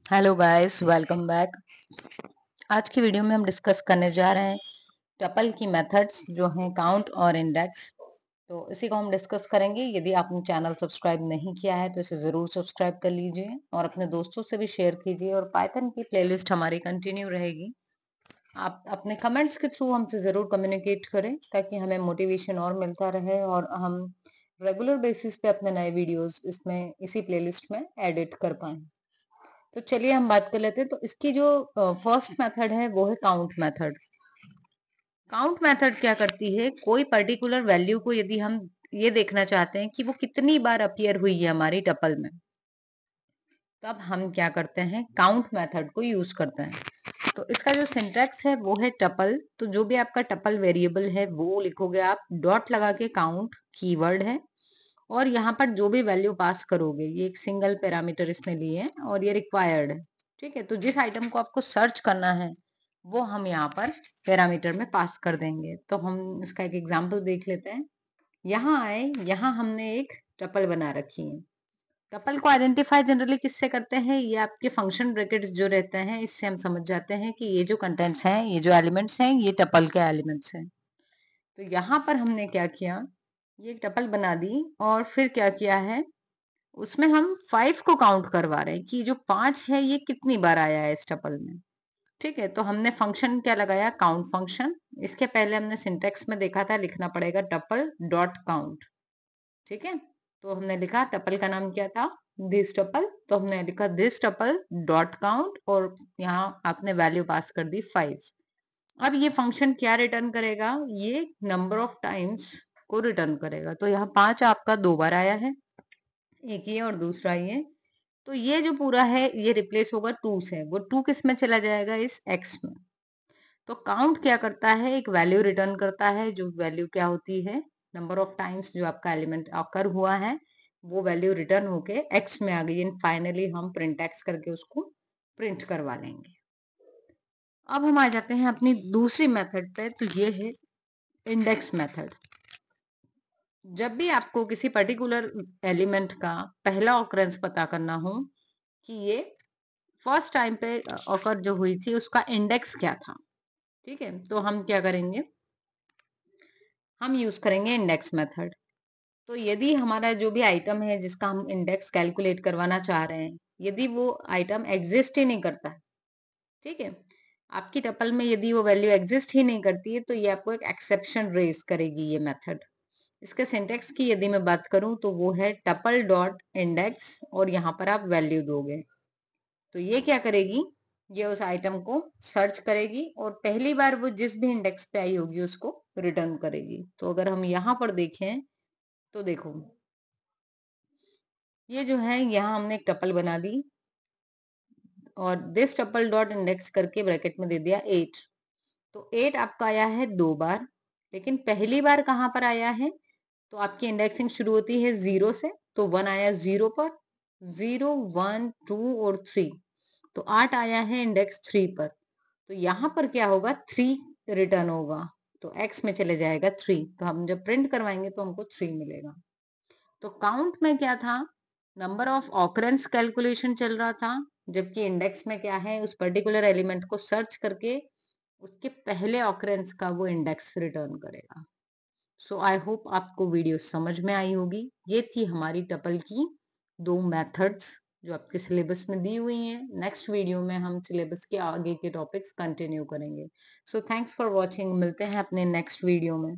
Hello guys, welcome back. आज की video में हम डिस्कस करने जा रहे हैं टपल की मेथड्स जो हैं काउंट और इंडेक्स। तो इसी को हम डिस्कस करेंगे। यदि आपने चैनल सब्सक्राइब नहीं किया है तो इसे ज़रूर सब्सक्राइब कर लीजिए और अपने दोस्तों से भी शेयर कीजिए। और पाइथन की प्लेलिस्ट हमारी कंटिन्यू रहेगी। आप अपने कमेंट्स के थ्रू हमसे ज़रूर कम्युनिकेट करें ताकि हमें मोटिवेशन और मिलता रहे और हम रेगुलर बेसिस पे अपने नए वीडियोस इसमें इसी प्लेलिस्ट में एडिट कर पाएं। तो चलिए हम बात कर लेते हैं। तो इसकी जो फर्स्ट मेथड है वो है काउंट मेथड। काउंट मेथड क्या करती है, कोई पर्टिकुलर वैल्यू को यदि हम ये देखना चाहते हैं कि वो कितनी बार अपीयर हुई है हमारी टपल में, तब हम क्या करते हैं, काउंट मेथड को यूज करते हैं। तो इसका जो सिंटैक्स है वो है टपल। तो जो भी आपका टपल वेरिएबल है वो लिखोगे आप, डॉट लगा के काउंट कीवर्ड है, और यहाँ पर जो भी वैल्यू पास करोगे, ये एक सिंगल पैरामीटर इसने लिए है और ये रिक्वायर्ड है। ठीक है, तो जिस आइटम को आपको सर्च करना है वो हम यहाँ पर पैरामीटर में पास कर देंगे। तो हम इसका एक एग्जांपल देख लेते हैं। यहाँ आए, यहाँ हमने एक टपल बना रखी है। टपल को आइडेंटिफाई जनरली किससे करते हैं, ये आपके फंक्शन ब्रैकेट्स जो रहते हैं इससे हम समझ जाते हैं कि ये जो कंटेंट्स हैं, ये जो एलिमेंट्स हैं, ये टपल के एलिमेंट्स हैं। तो यहाँ पर हमने क्या किया, ये एक टपल बना दी और फिर क्या किया है, उसमें हम 5 को काउंट करवा रहे हैं कि जो 5 है ये कितनी बार आया है इस टपल में। ठीक है, तो हमने फंक्शन क्या लगाया, काउंट फंक्शन। इसके पहले हमने सिंटेक्स में देखा था, लिखना पड़ेगा टपल डॉट काउंट। ठीक है, तो हमने लिखा टपल का नाम क्या था, दिस टपल। तो हमने लिखा दिस टपल डॉट काउंट और यहाँ आपने वैल्यू पास कर दी 5। अब ये फंक्शन क्या रिटर्न करेगा, ये नंबर ऑफ टाइम्स को रिटर्न करेगा। तो यहाँ 5 आपका 2 बार आया है, एक ये और दूसरा ये। तो ये जो पूरा है ये रिप्लेस होगा 2 से। वो 2 किस में चला जाएगा, इस x में। तो काउंट क्या करता है, एक वैल्यू रिटर्न करता है, जो वैल्यू क्या होती है, नंबर ऑफ टाइम्स जो आपका एलिमेंट अकर हुआ है वो वैल्यू रिटर्न होके x में आ गई। एंड फाइनली हम प्रिंट x करके उसको प्रिंट करवा लेंगे। अब हम आ जाते हैं अपनी दूसरी मेथड पे। तो ये है इंडेक्स मेथड। जब भी आपको किसी पर्टिकुलर एलिमेंट का पहला ऑकरेंस पता करना हो कि ये फर्स्ट टाइम पे ऑकर जो हुई थी उसका इंडेक्स क्या था, ठीक है, तो हम क्या करेंगे, हम यूज करेंगे इंडेक्स मेथड। तो यदि हमारा जो भी आइटम है जिसका हम इंडेक्स कैलकुलेट करवाना चाह रहे हैं, यदि वो आइटम एग्जिस्ट ही नहीं करता है, ठीक है, आपकी टपल में यदि वो वैल्यू एग्जिस्ट ही नहीं करती है, तो ये आपको एक एक्सेप्शन रेज करेगी ये मेथड। इसके सिंटेक्स की यदि मैं बात करूं तो वो है टपल डॉट इंडेक्स और यहाँ पर आप वैल्यू दोगे। तो ये क्या करेगी, ये उस आइटम को सर्च करेगी और पहली बार वो जिस भी इंडेक्स पे आई होगी उसको रिटर्न करेगी। तो अगर हम यहाँ पर देखें तो देखो, ये जो है यहाँ हमने एक टपल बना दी और दिस टपल डॉट इंडेक्स करके ब्रैकेट में दे दिया 8। तो 8 आपका आया है 2 बार, लेकिन पहली बार कहाँ पर आया है, तो आपकी इंडेक्सिंग शुरू होती है 0 से। तो 1 आया 0 पर, 0 1 2 और 3। तो 8 आया है इंडेक्स 3 पर। तो यहाँ पर क्या होगा, 3 रिटर्न होगा। तो x में चले जाएगा 3। तो हम जब प्रिंट करवाएंगे तो हमको 3 मिलेगा। तो काउंट में क्या था, नंबर ऑफ ऑकरेंस कैलकुलेशन चल रहा था, जबकि इंडेक्स में क्या है, उस पर्टिकुलर एलिमेंट को सर्च करके उसके पहले ऑकरेंस का वो इंडेक्स रिटर्न करेगा। सो आई होप आपको वीडियो समझ में आई होगी। ये थी हमारी टपल की 2 मेथड्स जो आपके सिलेबस में दी हुई हैं। नेक्स्ट वीडियो में हम सिलेबस के आगे के टॉपिक्स कंटिन्यू करेंगे। So thanks for watching. मिलते हैं अपने नेक्स्ट वीडियो में।